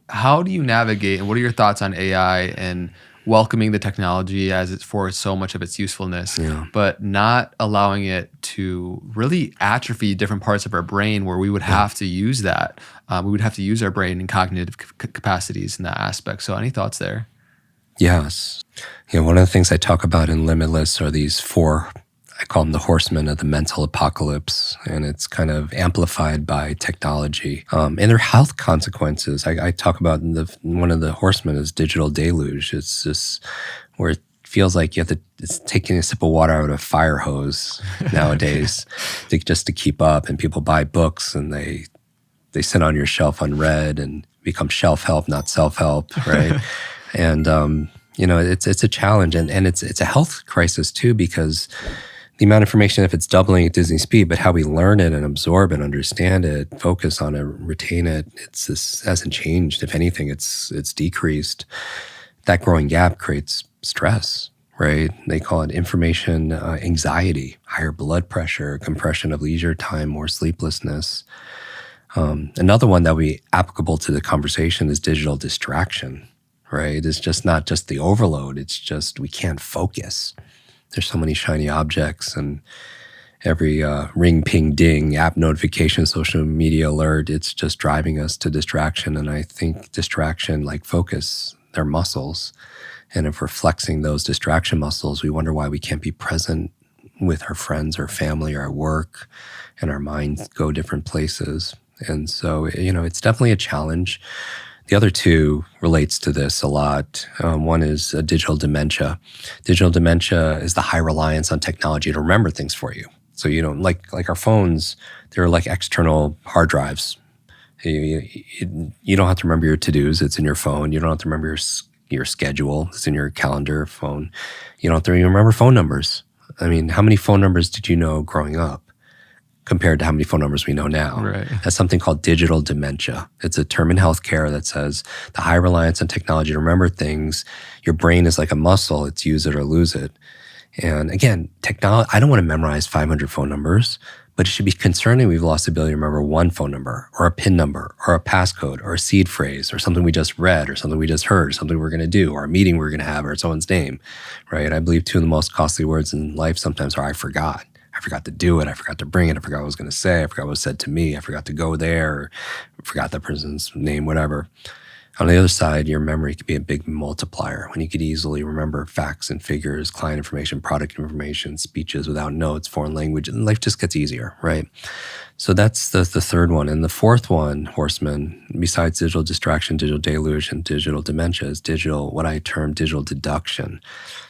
how do you navigate, and what are your thoughts on AI and welcoming the technology as it's for so much of its usefulness, Yeah. but not allowing it to really atrophy different parts of our brain where we would have to use that. We would have to use our brain and cognitive capacities in that aspect. So any thoughts there? Yes. Yeah, one of the things I talk about in Limitless are these four, I call them the horsemen of the mental apocalypse, and it's kind of amplified by technology. And their health consequences. I talk about one of the horsemen is digital deluge. It's just where it feels like you have to, it's taking a sip of water out of a fire hose nowadays just to keep up. And people buy books and they sit on your shelf unread and become shelf help, not self-help, right? And it's a challenge, and it's a health crisis too, because the amount of information, if it's doubling at Disney speed, but how we learn it and absorb it, understand it, focus on it, retain it, hasn't changed. If anything, it's decreased. That growing gap creates stress, right? They call it information anxiety, higher blood pressure, compression of leisure time, more sleeplessness. Another one that would be applicable to the conversation is digital distraction, right? It's just not just the overload. It's just we can't focus. There's so many shiny objects, and every ring, ping, ding, app notification, social media alert, it's just driving us to distraction. And I think distraction, like focus, they're muscles. And if we're flexing those distraction muscles, we wonder why we can't be present with our friends or family or our work, and our minds go different places. And so, it's definitely a challenge. The other two relates to this a lot. One is digital dementia. Digital dementia is the high reliance on technology to remember things for you. So like our phones, they're like external hard drives. You don't have to remember your to-dos. It's in your phone. You don't have to remember your schedule. It's in your calendar phone. You don't have to even remember phone numbers. I mean, how many phone numbers did you know growing up compared to how many phone numbers we know now? Right. That's something called digital dementia. It's a term in healthcare that says the high reliance on technology to remember things. Your brain is like a muscle. It's use it or lose it. And again, technology, I don't want to memorize 500 phone numbers, but it should be concerning we've lost the ability to remember one phone number or a PIN number or a passcode or a seed phrase or something we just read or something we just heard or something we're going to do or a meeting we're going to have or someone's name, right? I believe two of the most costly words in life sometimes are I forgot. I forgot to do it. I forgot to bring it. I forgot what I was going to say. I forgot what was said to me. I forgot to go there. Or I forgot that person's name, whatever. On the other side, your memory could be a big multiplier when you could easily remember facts and figures, client information, product information, speeches without notes, foreign language, and life just gets easier, right? So that's the third one. And the fourth one, horseman, besides digital distraction, digital deluge, and digital dementia, is what I term digital deduction,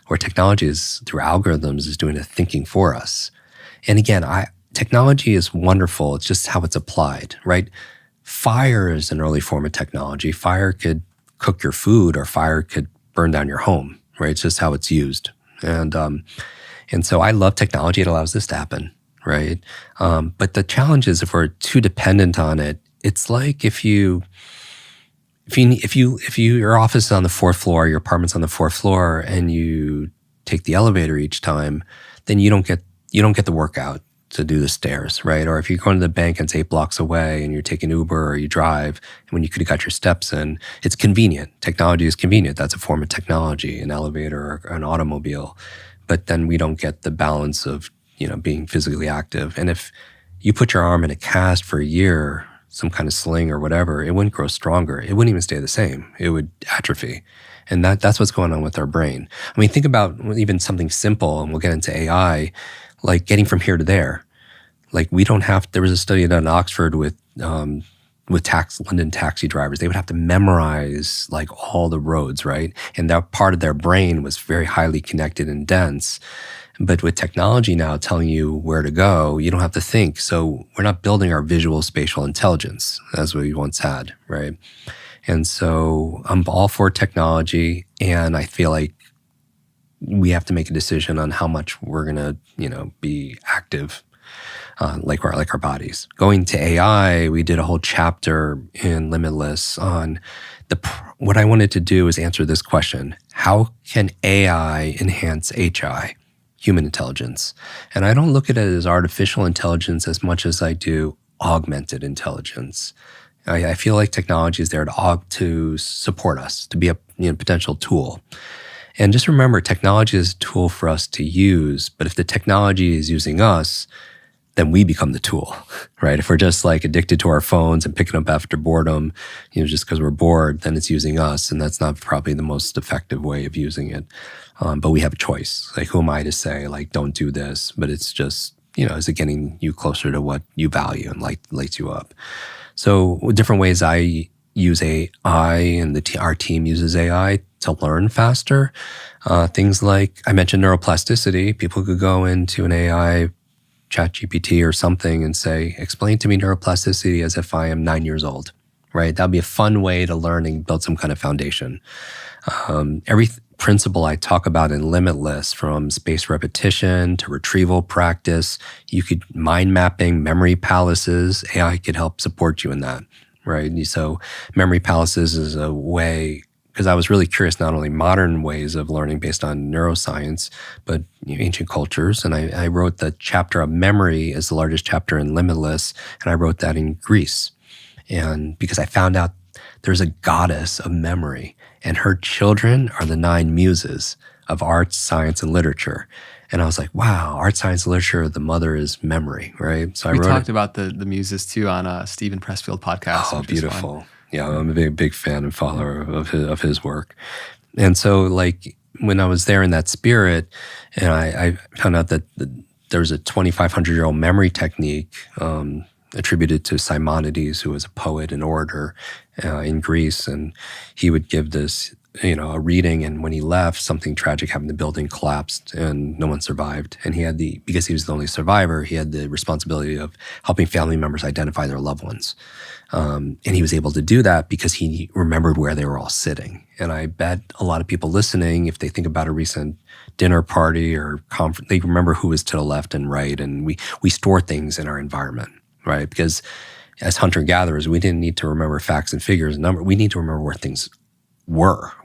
where technology is, through algorithms, is doing the thinking for us. And again, technology is wonderful. It's just how it's applied, right? Fire is an early form of technology. Fire could cook your food, or fire could burn down your home, right? It's just how it's used. And so I love technology. It allows this to happen, right? But the challenge is if we're too dependent on it, it's like if your office is on the fourth floor, your apartment's on the fourth floor, and you take the elevator each time, then you don't get the workout to do the stairs, right? Or if you're going to the bank and it's 8 blocks away and you're taking Uber or you drive, and when you could have got your steps in, it's convenient. Technology is convenient. That's a form of technology, an elevator or an automobile. But then we don't get the balance of, being physically active. And if you put your arm in a cast for a year, some kind of sling or whatever, it wouldn't grow stronger. It wouldn't even stay the same. It would atrophy. And that's what's going on with our brain. I mean, think about even something simple, and we'll get into AI, like getting from here to there. Like there was a study done in Oxford with London taxi drivers. They would have to memorize like all the roads, right? And that part of their brain was very highly connected and dense. But with technology now telling you where to go, you don't have to think. So we're not building our visual spatial intelligence as we once had, right? And so I'm all for technology, and I feel like we have to make a decision on how much we're going to, be active, like our bodies. Going to AI, we did a whole chapter in Limitless on what I wanted to do is answer this question: how can AI enhance HI, human intelligence? And I don't look at it as artificial intelligence as much as I do augmented intelligence. I feel like technology is there to support us, to be a potential tool. And just remember, technology is a tool for us to use, but if the technology is using us, then we become the tool, right? If we're just like addicted to our phones and picking up after boredom, just because we're bored, then it's using us, and that's not probably the most effective way of using it. But we have a choice. Like, who am I to say, like, don't do this? But it's just, is it getting you closer to what you value and lights you up? So different ways I use AI, and our team uses AI to learn faster. Things like I mentioned neuroplasticity. People could go into an AI ChatGPT or something and say, explain to me neuroplasticity as if I am 9 years old, right? That'd be a fun way to learn and build some kind of foundation. Every principle I talk about in Limitless, from spaced repetition to retrieval practice, you could mind mapping, memory palaces, AI could help support you in that, right? So memory palaces is a way, because I was really curious, not only modern ways of learning based on neuroscience, but ancient cultures. And I wrote the chapter of memory as the largest chapter in Limitless, and I wrote that in Greece. And because I found out there's a goddess of memory, and her children are the 9 muses of art, science, and literature. And I was like, wow, art, science, literature, the mother is memory, right? So we talked about the muses too on Stephen Pressfield podcast. Oh, beautiful. Yeah, I'm a big fan and follower of his work. And so, like, when I was there in that spirit, and I found out that there was a 2,500-year-old memory technique attributed to Simonides, who was a poet and orator in Greece, and he would give this, a reading, and when he left, something tragic happened. The building collapsed, and no one survived. And because he was the only survivor, he had the responsibility of helping family members identify their loved ones. And he was able to do that because he remembered where they were all sitting. And I bet a lot of people listening, if they think about a recent dinner party or conference, they remember who was to the left and right. And we store things in our environment, right? Because as hunter-gatherers, we didn't need to remember facts and figures. We need to remember where things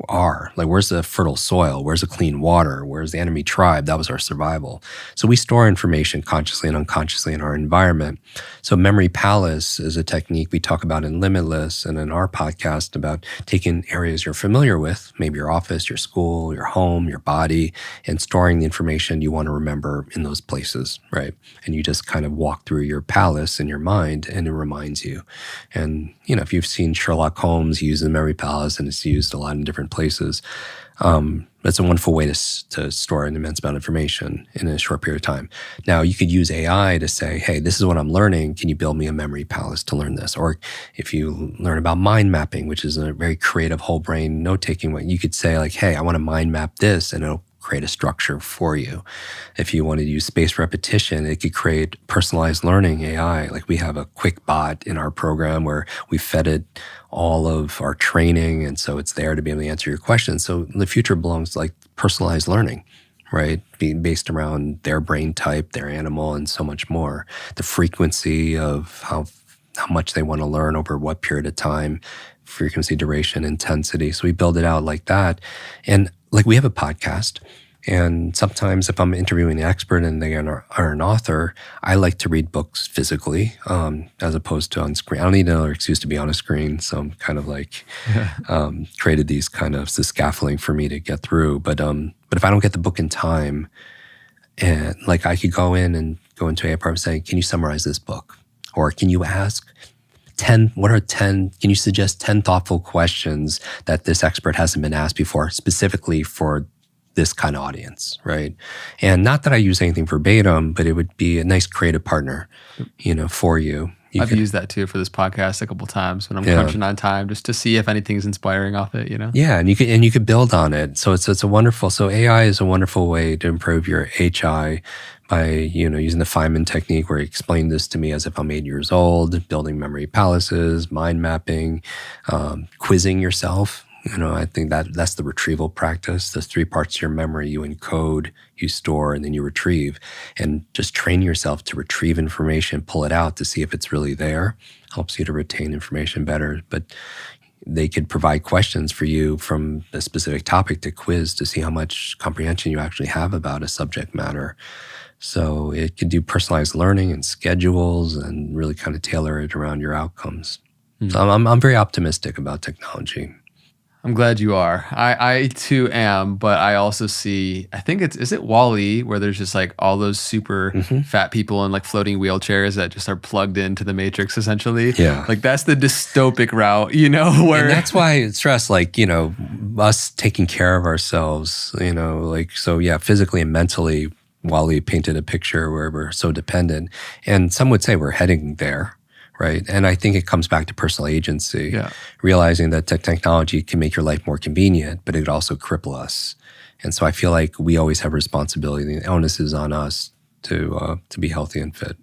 are. Like, where's the fertile soil? Where's the clean water? Where's the enemy tribe? That was our survival. So we store information consciously and unconsciously in our environment. So memory palace is a technique we talk about in Limitless and in our podcast, about taking areas you're familiar with, maybe your office, your school, your home, your body, and storing the information you want to remember in those places, right? And you just kind of walk through your palace in your mind, and it reminds you. And, if you've seen Sherlock Holmes use the memory palace, and it's used a lot in different places, that's a wonderful way to store an immense amount of information in a short period of time. Now, you could use AI to say, hey, this is what I'm learning. Can you build me a memory palace to learn this? Or if you learn about mind mapping, which is a very creative whole brain note-taking way, you could say, like, hey, I want to mind map this, and it'll create a structure for you. If you wanted to use spaced repetition, it could create personalized learning AI. Like, we have a Kwik bot in our program where we fed it all of our training, and so it's there to be able to answer your questions. So the future belongs to, like, personalized learning, right? Being based around their brain type, their animal, and so much more. The frequency of how much they want to learn over what period of time, frequency, duration, intensity. So we build it out like that. And like, we have a podcast, and sometimes if I'm interviewing an expert and they are an author, I like to read books physically as opposed to on screen. I don't need another excuse to be on a screen, so I'm kind of like created these kind of the scaffolding for me to get through. But if I don't get the book in time, and like, I could go into a part and say, can you summarize this book? Or can you ask 10, can you suggest 10 thoughtful questions that this expert hasn't been asked before, specifically for this kind of audience, right? And not that I use anything verbatim, but it would be a nice creative partner, for you. I've used that too for this podcast a couple times when I'm crunching on time, just to see if anything's inspiring off it, Yeah, and you could build on it. So it's a wonderful. So AI is a wonderful way to improve your HI by using the Feynman technique, where he explained this to me as if I'm 8 years old, building memory palaces, mind mapping, quizzing yourself. I think that's the retrieval practice. There's 3 parts to your memory: you encode, you store, and then you retrieve. And just train yourself to retrieve information, pull it out to see if it's really there. Helps you to retain information better. But they could provide questions for you from a specific topic to quiz to see how much comprehension you actually have about a subject matter. So it could do personalized learning and schedules and really kind of tailor it around your outcomes. So I'm very optimistic about technology. I'm glad you are. I too am, but I also see, I think is it Wall-E where there's just like all those super fat people in like floating wheelchairs that just are plugged into the matrix essentially. Yeah. Like that's the dystopic route, where. And that's why it's stress, like, us taking care of ourselves, like, so yeah, physically and mentally, Wall-E painted a picture where we're so dependent. And some would say we're heading there. Right. And I think it comes back to personal agency, realizing that technology can make your life more convenient, but it could also cripple us. And so I feel like we always have responsibility. The onus is on us to be healthy and fit.